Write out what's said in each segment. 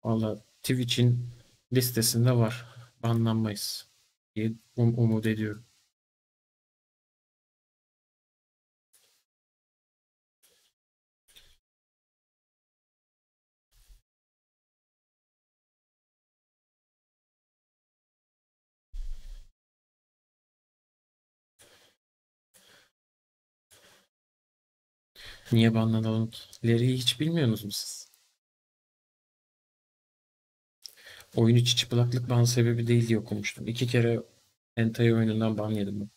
Valla Twitch'in listesinde var. Banlanmayız diye umut ediyorum. Niye banlanalım ki? Larry'i hiç bilmiyorsunuz mu siz? Oyun içi çıplaklık ban sebebi değil diye okumuştum. 2 kere hentai oyunundan ban yedim ben.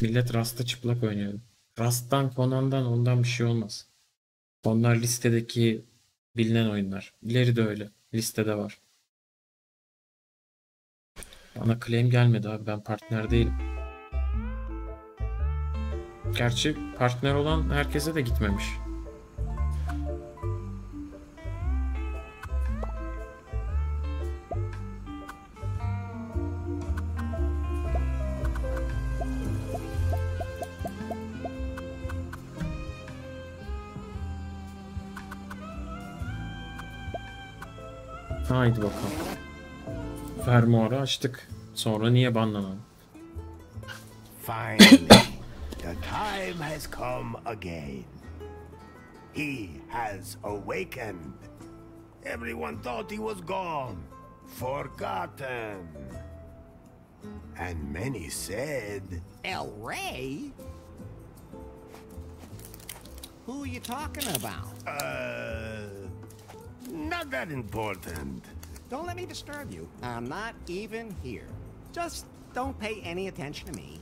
Millet Rust'ta çıplak oynuyor. Rust'tan, Conan'dan ondan bir şey olmaz. Onlar listedeki bilinen oyunlar. Larry de öyle. Listede var. Bana claim gelmedi abi. Ben partner değilim. Gerçi partner olan herkese de gitmemiş. Haydi bakalım. Fermuarı açtık. Sonra niye banlanalım? Finally, the time has come again. He has awakened. Everyone thought he was gone, forgotten. And many said, El Rey? Who are you talking about? not that important. Don't let me disturb you. I'm not even here. Just don't pay any attention to me.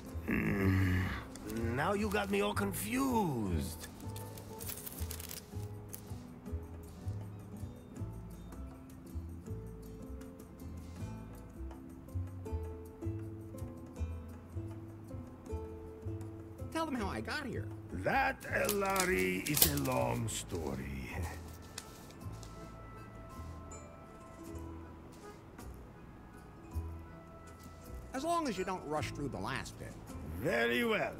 Now you got me all confused. Tell them how I got here. That, Elari, is a long story. As long as you don't rush through the last bit. Very well.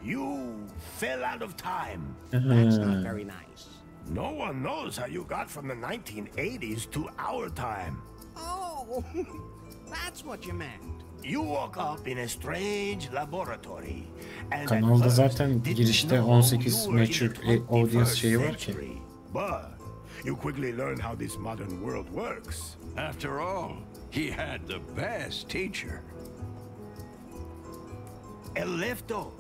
You fell out of time. That's not very nice. No one knows how you got from the 1980s to our time. Oh, that's what you meant. You woke up in a strange laboratory. And Kanalda zaten girişte 18 mature audience şeyi var ki. But you quickly learned how this modern world works. After all, he had the best teacher. Elefto,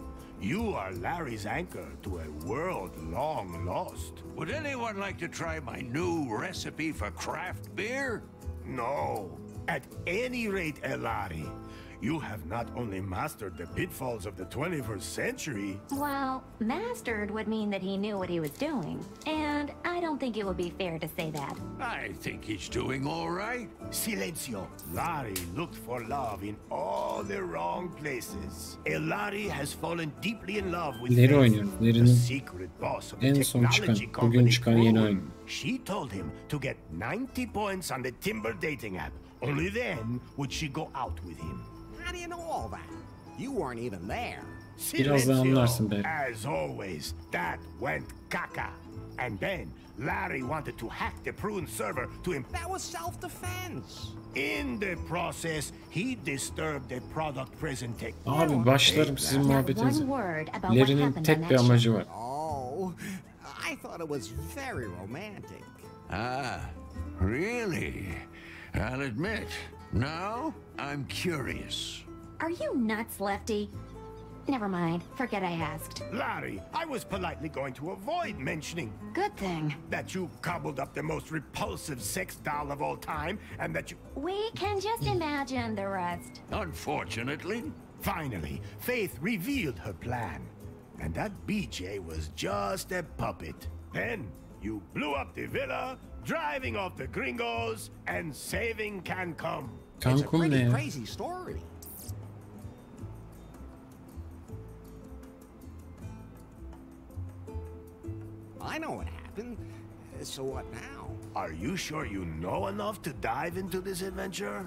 you are Larry's anchor to a world long lost. Would anyone like to try my new recipe for craft beer? No. At any rate, Elari, you have not only mastered the pitfalls of the 21st century... Well, mastered would mean that he knew what he was doing. And I don't think it would be fair to say that. I think he's doing all right. Silencio. Larry looked for love in all the wrong places. Elari has fallen deeply in love with Larry Faith, oynuyor. the Larry'nin secret boss of the en son çıkan, technology bugün company çıkan yeni Kroon. oyun. She told him to get 90 points on the Timber dating app. Only then would she go out with him. How do you know all that? You weren't even there. Biraz daha anlarsın be. As always, that went caca. And then Larry wanted to hack the Prune server to That was self-defense. In the process, he disturbed the product presentation. Abi başlarım sizin Not one muhabbetinize. word about what Larry'nin happened on tek bir that amacı show. var. Oh, I thought it was very romantic. Ah, really? I'll admit, now I'm curious. Are you nuts, Lefty? Never mind. Forget I asked. Larry, I was politely going to avoid mentioning Good thing. that you cobbled up the most repulsive sex doll of all time, and that you... We can just imagine the rest. Unfortunately, Finally, Faith revealed her plan. And that BJ was just a puppet. Then, you blew up the villa, driving off the gringos, and saving Cancun. It's a Cancun ne pretty ya? crazy story. I know what happened. So what now? Are you sure you know enough to dive into this adventure?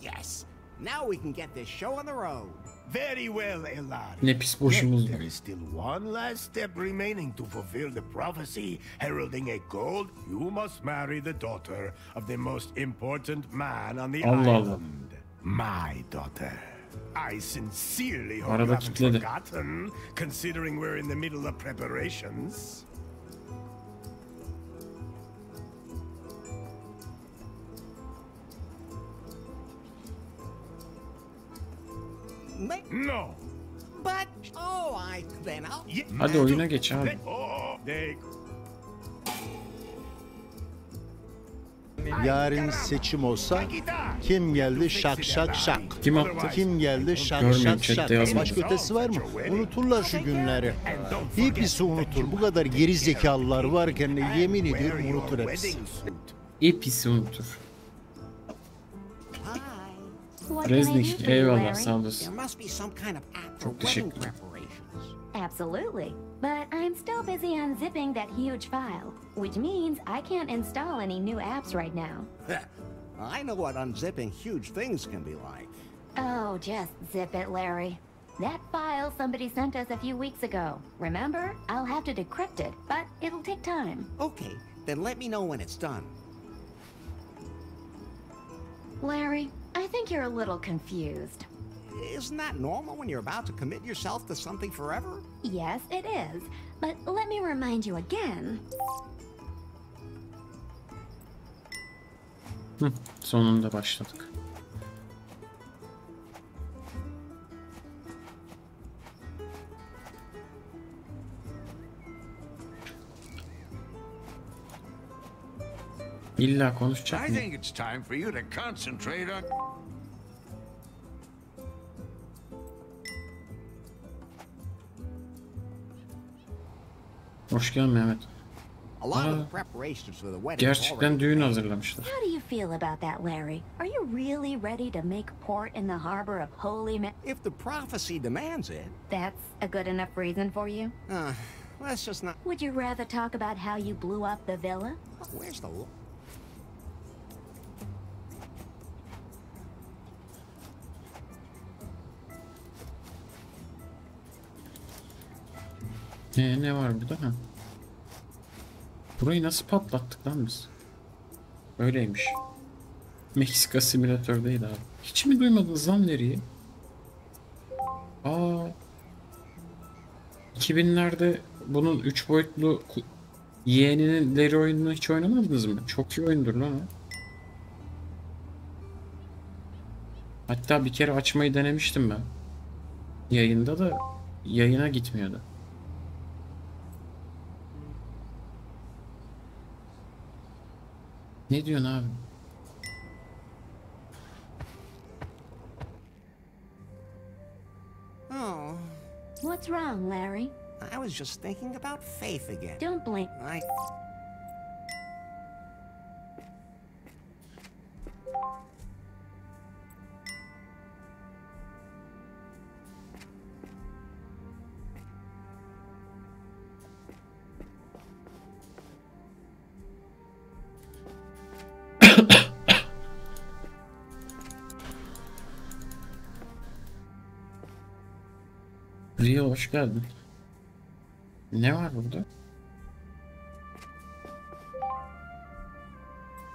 Yes. Now we can get this show on the road. Very well, Elar. Ne pis Yet boşumuz var. there is still one last step remaining to fulfill the prophecy heralding a gold. You must marry the daughter of the most important man on the Allah Allah. island. My daughter. I sincerely hope Arada you haven't kitledi. forgotten, considering we're in the middle of preparations. No. But, oh, then I'll... Hadi oyuna geç abi. Oh, they... Yarın seçim olsa kim geldi şak şak şak. Kim attı? Kim geldi şak Görmüyorum, şak şak. chatte yazmadı. Başka ötesi var mı? Unuturlar şu günleri. Hepsi unutur. Bu kadar geri zekalılar varken de yemin ediyorum unutur hepsi. İpisi unutur. What can I do Reznik, for you, eyvallah, Larry? sağ olasın. There must be some kind of app for Çok wedding teşekkürler. preparations. Absolutely. But I'm still busy unzipping that huge file, which means I can't install any new apps right now. I know what unzipping huge things can be like. Oh, just zip it, Larry. That file somebody sent us a few weeks ago. Remember? I'll have to decrypt it, but it'll take time. Okay, then let me know when it's done. Larry, I think you're a little confused. Isn't that normal when you're about to commit yourself to something forever? Yes, it is. But let me remind you again. Sonunda başladık. İlla konuşacak I mı? think it's time for you to concentrate on... Hoş geldin Mehmet. A lot of Ah, the preparations for the wedding. Gerçekten düğün hazırlamışlar. How do you feel about that, Larry? Are you really ready to make port in the harbor of Holy Ma- If the prophecy demands it, That's a good enough reason for you? let's just not. Would you rather talk about how you blew up the villa? Where's the? Ne var burada? Ha. Burayı nasıl patlattık lan biz? Öyleymiş. Meksika simülatördeydi abi. Hiç mi duymadınız lan Larry'i? Aa. 2000'lerde bunun 3 boyutlu yeğeninin Larry oyununu hiç oynamadınız mı? Çok iyi oyundur lan o. Hatta bir kere açmayı denemiştim ben. Yayında da yayına gitmiyordu. Ne diyorsun abi? Oh, What's wrong, Larry? I was just thinking about Faith again. Don't blink. I. Rio hoş geldin. Ne var burada?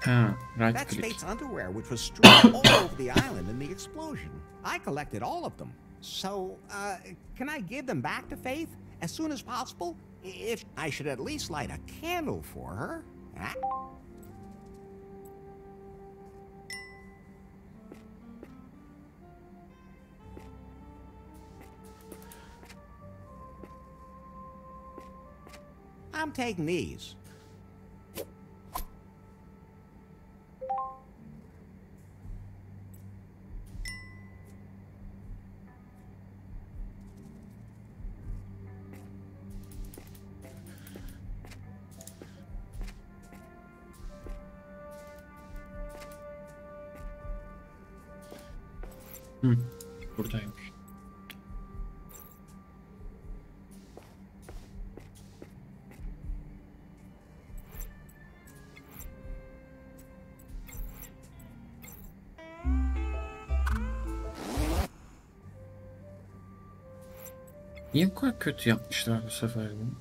Ha, right That's click. Faith's underwear, which was strewn all over the island in the explosion. I collected all of them. So, can I give them back to Faith as soon as possible? If I should at least light a candle for her. Huh? I'm taking these. Buradaymış. Niye bu kadar kötü yapmışlar bu sefer bunu?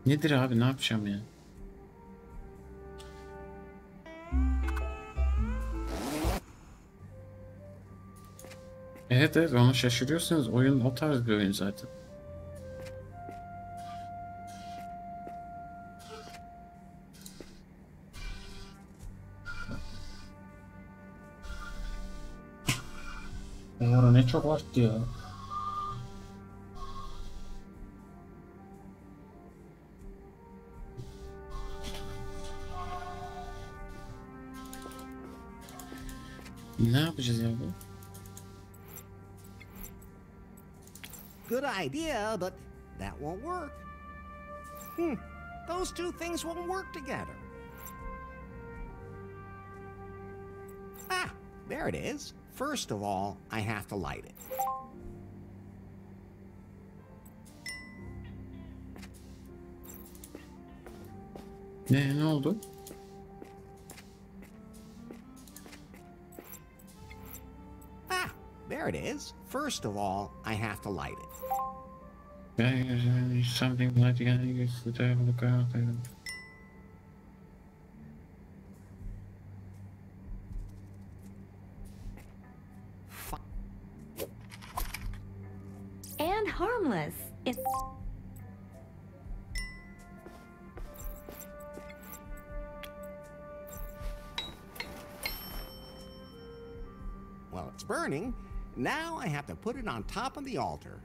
Nedir abi, ne yapacağım ya? Evet, onu şaşırıyorsunuz. Oyun o tarz bir oyun zaten. Orada ne çok arttı ya. Ne yapacağız ya bu? Good idea, but that won't work. Those two things won't work together. Ah, there it is. First of all, I have to light it. Ne oldu? Ah, there it is. First of all, I have to light it. Something like And harmless. It's Well, it's burning. Now I have to put it on top of the altar.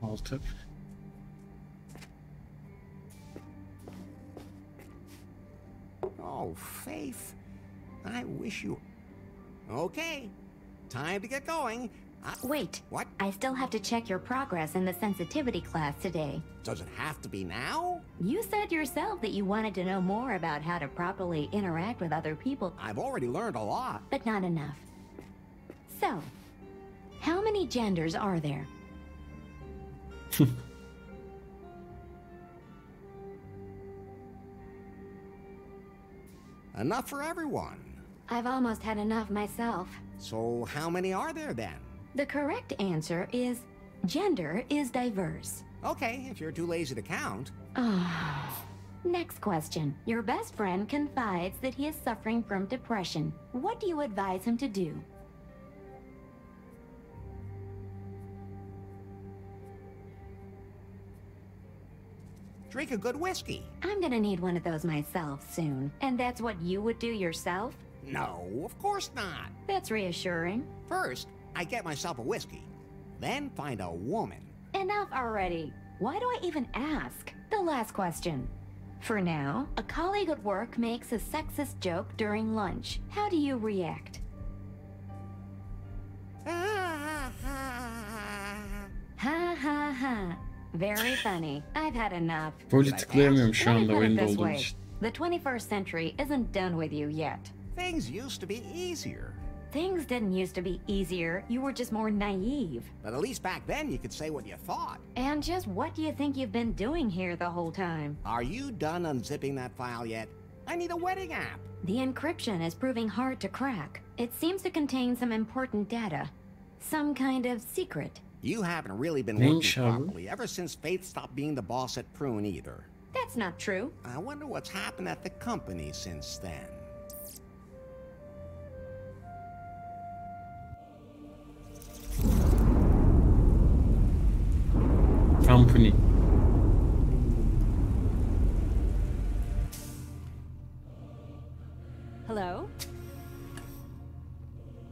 Altı. Oh, Faith. I wish you... Okay. Time to get going. Wait. What? I still have to check your progress in the sensitivity class today. Does it have to be now? You said yourself that you wanted to know more about how to properly interact with other people, I've already learned a lot. but not enough. So, how many genders are there? Enough for everyone. I've almost had enough myself. So how many are there then? The correct answer is gender is diverse. Okay, if you're too lazy to count. Next question. Your best friend confides that he is suffering from depression. What do you advise him to do? Drink a good whiskey. I'm gonna need one of those myself soon. And that's what you would do yourself? No, of course not. That's reassuring. First, I get myself a whiskey. Then find a woman. Enough already. Why do I even ask? The last question. For now, a colleague at work makes a sexist joke during lunch. How do you react? Ha ha ha. Very funny. I've had enough. Böyle tıklayamıyorum şu Let me anda put it oyunda this olduğum way. için. The 21st century isn't done with you yet. Things used to be easier. Things didn't used to be easier. You were just more naive. But at least back then you could say what you thought. And just what do you think you've been doing here the whole time? Are you done unzipping that file yet? I need a wedding app. The encryption is proving hard to crack. It seems to contain some important data. Some kind of secret. You haven't really been Neymiş working abi? properly ever since Faith stopped being the boss at Prune either. That's not true. I wonder what's happened at the company since then. Company. Hello?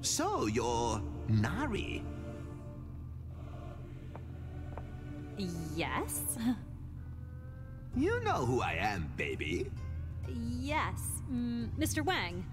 So you're Nari. Yes? You know who I am, baby. Yes. Mr. Wang.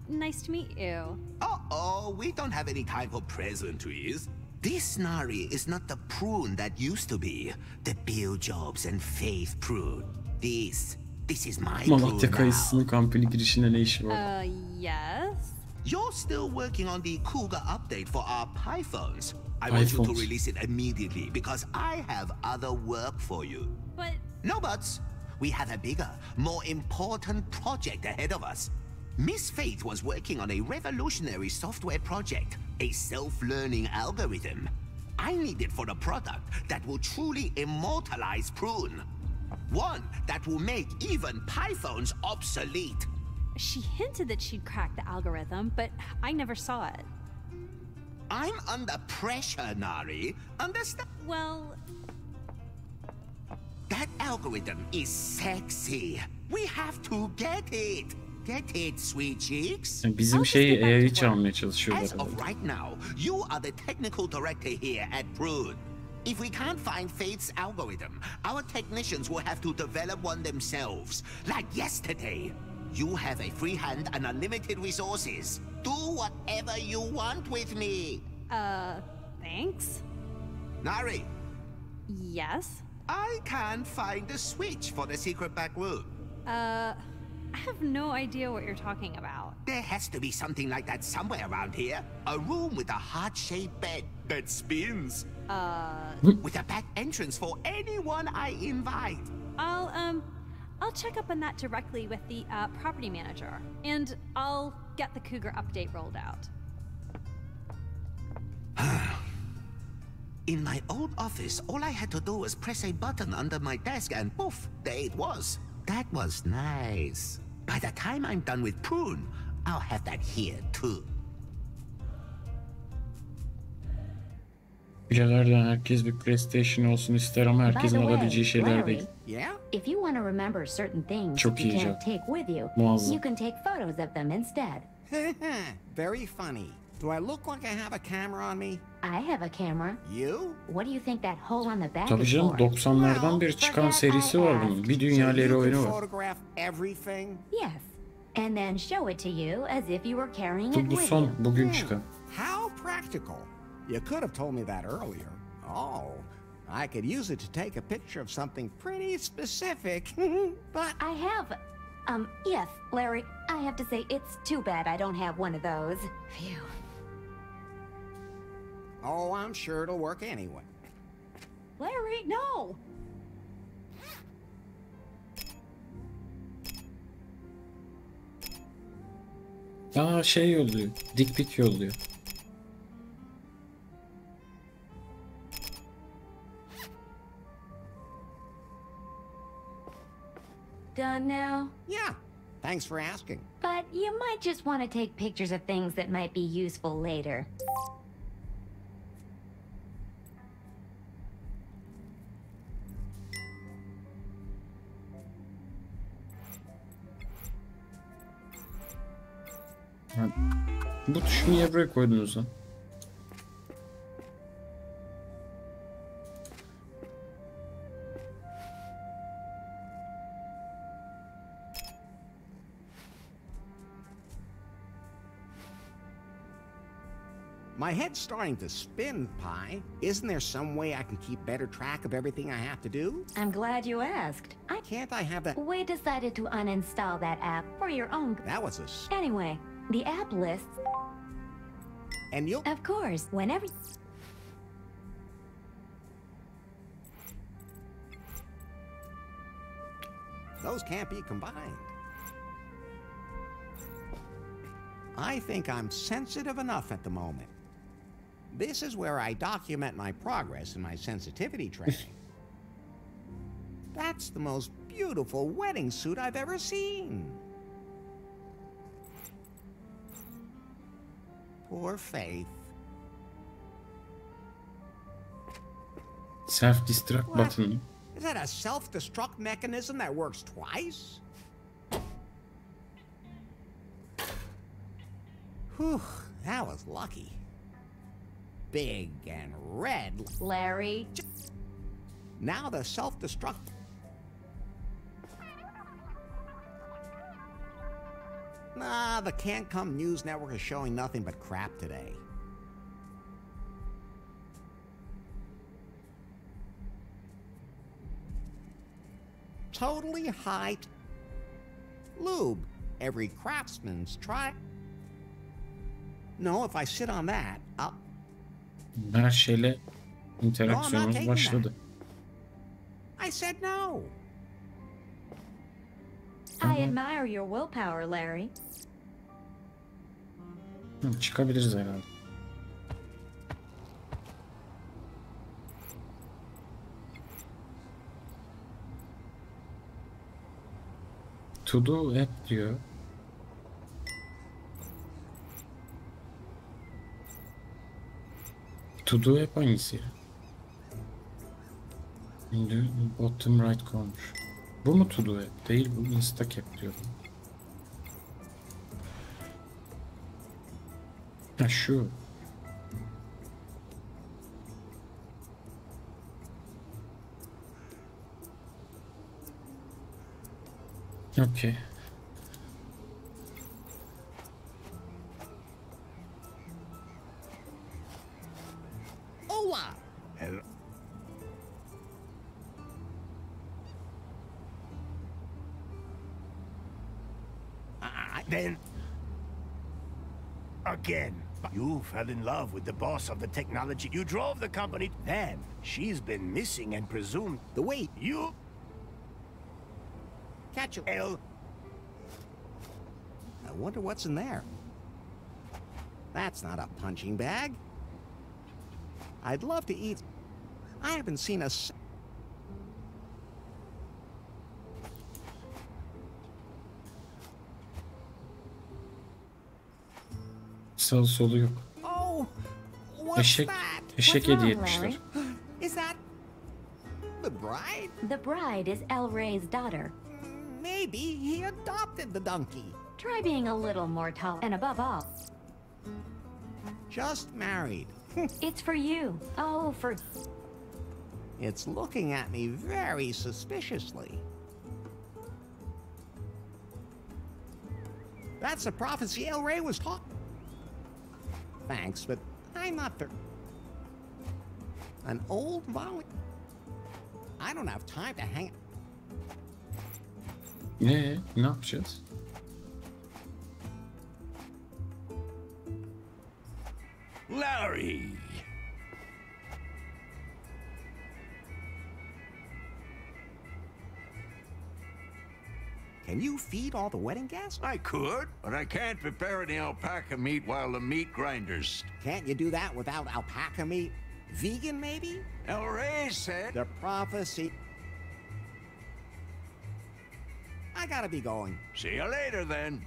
Nice to meet you. Uh-oh, we don't have any time for pleasantries. This Nari is not the Prune that used to be. The Bill Jobs and Faith Prune. This This is my Malatya crew kayısının now. kampına girişine ne işi var? Yes? You're still working on the Cougar update for our Pythons. I want you to iPhones. release it immediately because I have other work for you. But No buts. We have a bigger, more important project ahead of us. Miss Faith was working on a revolutionary software project, a self-learning algorithm. I need it for a product that will truly immortalize Prune. One that will make even Pythons obsolete. she hinted that she'd cracked the algorithm, but I never saw it. I'm under pressure, Nari. Understand? Well, That algorithm is sexy. We have to get it. Get it, sweet cheeks. Yani bizim I'll just şeyi get back to AI'yi work. çalmaya çalışıyorlar As of herhalde. right now, you are the technical director here at Brood. If we can't find Faith's algorithm, our technicians will have to develop one themselves. Like yesterday. You have a free hand and unlimited resources. Do whatever you want with me. Thanks? Nari, Yes? I can't find the switch for the secret back room. I have no idea what you're talking about. There has to be something like that somewhere around here. A room with a heart-shaped bed that spins. With a back entrance for anyone I invite. I'll check up on that directly with the property manager, and I'll get the Cougar update rolled out. In my old office, all I had to do was press a button under my desk and poof, there it was. That was nice. By the time I'm done with Prune, I'll have that here too. Biraderden herkes bir PlayStation olsun ister ama By the herkesin way, alabileceği şeyler Larry, değil. Yeah? if you want to remember certain things Çok you iyi can't Jack. take with you, Muazzam. you can take photos of them instead. Very funny. Do I look like I have a camera on me? I have a camera. You? What do you think that hole on the back Tabii is canım for? 90'lardan beri çıkan serisi var bunun. Bir dünya So Larry you oyunu can var. photograph everything? Yes. And then show it to you as if you were carrying Bu it with son you. bugün çıkan. How practical. You could have told me that earlier. Oh, I could use it to take a picture of something pretty specific. But I have, yes, Larry, I have to say it's too bad I don't have one of those. Phew. oh, I'm sure it'll work anyway. Larry, no! Aa şey yolluyor. Dick pic yolluyor. Done now? Yeah. Thanks for asking. But you might just want to take pictures of things that might be useful later. Ha, bu tuşu niye buraya koydunuz lan? My head's starting to spin, Pi. Isn't there some way I can keep better track of everything I have to do? I'm glad you asked. Can't I have that? We decided to uninstall that app for your own. That was a s- Anyway, the app lists, And you'll... of course, whenever. Those can't be combined. I think I'm sensitive enough at the moment. This is where I document my progress in my sensitivity training. That's the most beautiful wedding suit I've ever seen. Poor Faith. Self-destruct What? button. Is that a self-destruct mechanism that works twice? Whew, that was lucky. Big and red. Larry, Now the self-destruct... Nah, the Can't Come News Network is showing nothing but crap today. Totally high... Lube. Every craftsman's try. No, if I sit on that, I'll... Her şeyle No, I'm not interaksiyonumuz taking başladı. I said no. I admire your willpower, Larry. Çıkabiliriz herhalde. To do app diyor. To do app hangisi ya? In the bottom right corner. Bu mu to do app? Değil, bu Instack app diyor. Ha şu. Okay. Hola. Hello. Then again, you fell in love with the boss of the technology. You drove the company. Then she's been missing and presumed The wait. you Catch it. L. I wonder what's in there. That's not a punching bag. I'd love to eat. I haven't seen a... Sağ solu yok. Oh, what's Eşek, that? eşek What's wrong, hediye etmişler. Larry? Is that the bride? The bride is El Rey's daughter. Maybe he adopted the donkey. Try being a little more tall, and above all, Just married. it's for you. Oh, for... It's looking at me very suspiciously. That's the prophecy El Rey was talking. Thanks, but I'm not the... An old volley. I don't have time to hang... Ne yapacağız? Larry! Can you feed all the wedding guests? I could, but I can't prepare any alpaca meat while the meat grinders. Can't you do that without alpaca meat? Vegan, maybe? El Rey said... The prophecy... I gotta be going. See you later, then.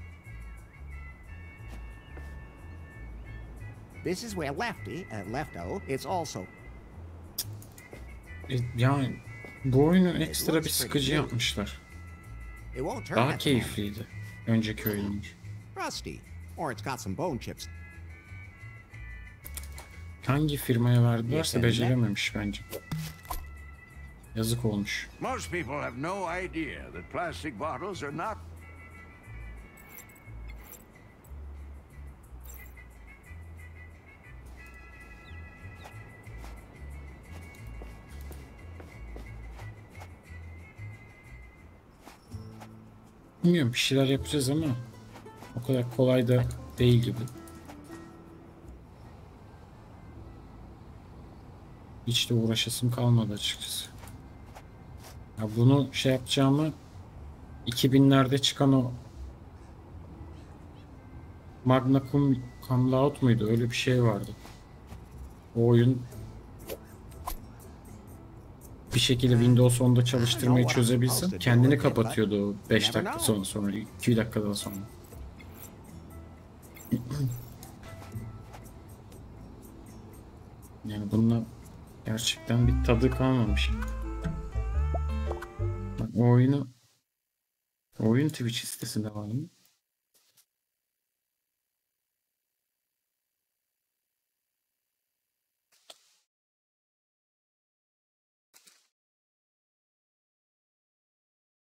This is where Lefto, it's also... Yani bu oyunu ekstra bir sıkıcı yapmışlar. It won't turn Daha that bad. keyifliydi önceki oyunlar. Rusty. Or it's got some bone chips. Hangi firmaya verdilerse Yeterli. becerememiş bence. Yazık olmuş. Most people have no idea that plastic bottles are not... Bilmiyorum, bir şeyler yapacağız ama o kadar kolay da değil gibi. Hiç de uğraşasım kalmadı açıkçası. Ya bunu şey yapacağımı 2000'lerde çıkan o Magna Cum Laude muydu? Öyle bir şey vardı. O oyun bir şekilde Windows 10'da çalıştırmayı çözebilsem kendini kapatıyordu o 5 dakika sonra 2 dakikadan sonra. Yani bununla gerçekten bir tadı kalmamış. Bak, o oyun Twitch sitesinde var mı?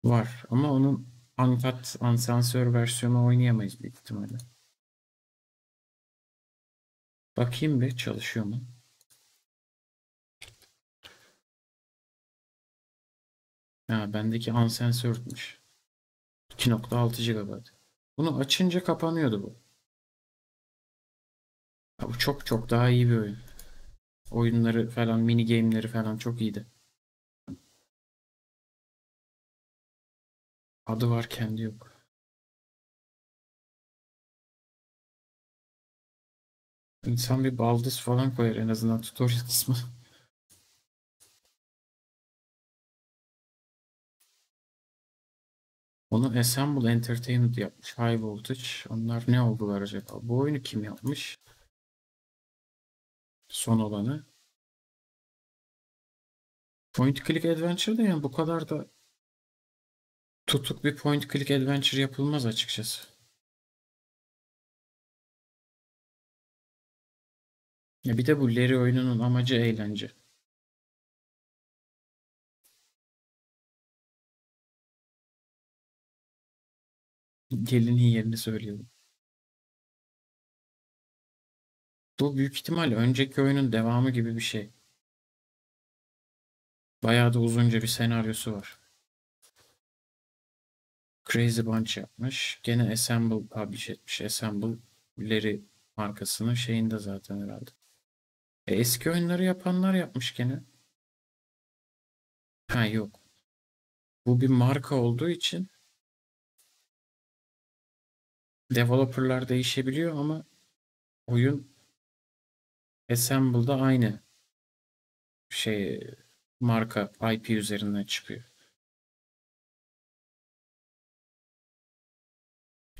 Var ama onun uncut, uncensored versiyonu oynayamayız büyük ihtimalle. Bakayım bir çalışıyor mu? Ha, bendeki uncensored'mış. 2.6 GB. Bunu açınca kapanıyordu bu. Ya bu çok çok daha iyi bir oyun. Oyunları falan, mini game'leri falan çok iyiydi. Adı var, kendi yok. İnsan bir baldız falan koyar en azından tutorial kısmı. Onu Assemble Entertainment yapmış. High Voltage. Onlar ne oldular acaba? Bu oyunu kim yapmış? Son olanı. Point Click Adventure'da yani bu kadar da tutuk bir Point Click Adventure yapılmaz açıkçası. Ya bir de bu Larry oyununun amacı eğlence. Gelinin yerini söylüyorum. Bu büyük ihtimal önceki oyunun devamı gibi bir şey. Bayağı da uzunca bir senaryosu var. Crazy Bunch yapmış. Gene Assemble publish etmiş. Assemble Larry markasının şeyinde zaten herhalde. Eski oyunları yapanlar yapmış gene. Ha yok. Bu bir marka olduğu için developerlar değişebiliyor ama oyun Assemble'da aynı şey marka IP üzerinden çıkıyor.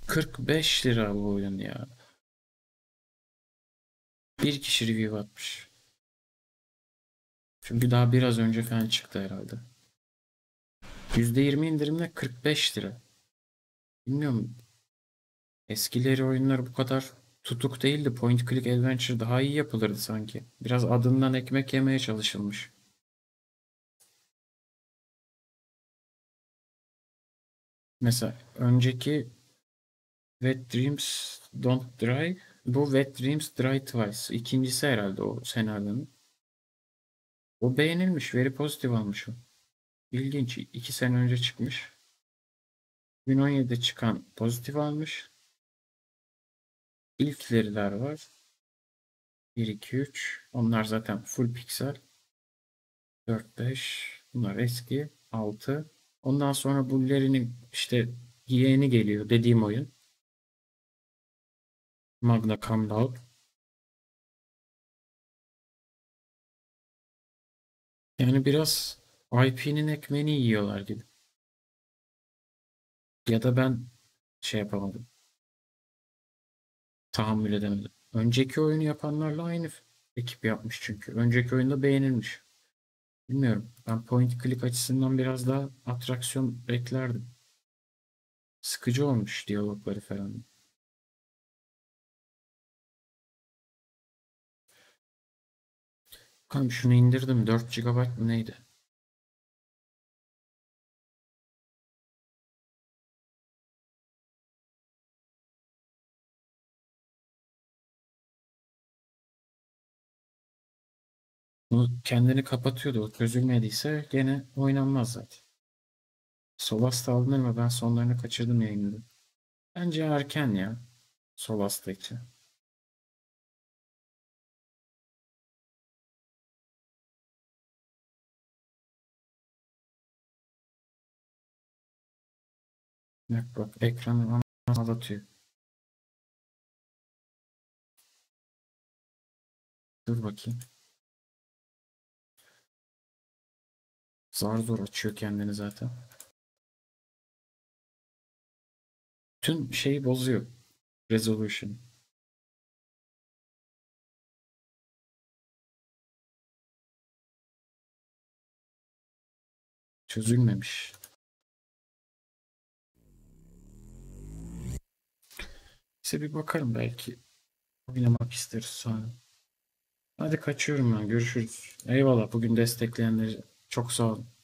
45 lira bu oyun ya. Bir kişi review atmış. Çünkü daha biraz önce falan çıktı herhalde. %20 indirimle 45 lira. Bilmiyorum. Eskileri oyunlar bu kadar tutuk değildi. Point click adventure daha iyi yapılırdı sanki. Biraz adından ekmek yemeye çalışılmış. Mesela önceki Wet Dreams Don't Dry. Bu Wet Dreams Dry Twice. İkincisi herhalde o senaryonun. O beğenilmiş. Veri pozitif almış o. İlginç. 2 sene önce çıkmış. 2017'de çıkan pozitif almış. İlk veriler var. 1, 2, 3. Onlar zaten full piksel. 4, 5. Bunlar eski. 6. Ondan sonra bu Larry'nin işte yeğeni geliyor dediğim oyun. Magna Cum Laude. Yani biraz IP'nin ekmeğini yiyorlar gibi. Ya da ben şey yapamadım. Tahammül edemedim. Önceki oyunu yapanlarla aynı ekip yapmış çünkü. Önceki oyunda beğenilmiş. Bilmiyorum. Ben point click açısından biraz daha atraksiyon beklerdim. Sıkıcı olmuş diyalogları falan. Kanka şunu indirdim. 4 GB mı neydi? Bunu kendini kapatıyordu. O çözülmediyse gene oynanmaz zaten. Solasta alınır mı? Ben sonlarını kaçırdım yayında. Bence erken ya. Solasta için. Bak bak ekranı anlatıyor. Dur bakayım. Zar zor açıyor kendini zaten. Tüm şeyi bozuyor. Resolution. Çözülmemiş. İşte bir bakarım belki oynamak isteriz sonra. Hadi kaçıyorum ben. Görüşürüz. Eyvallah. Bugün destekleyenleri çok sağ olun.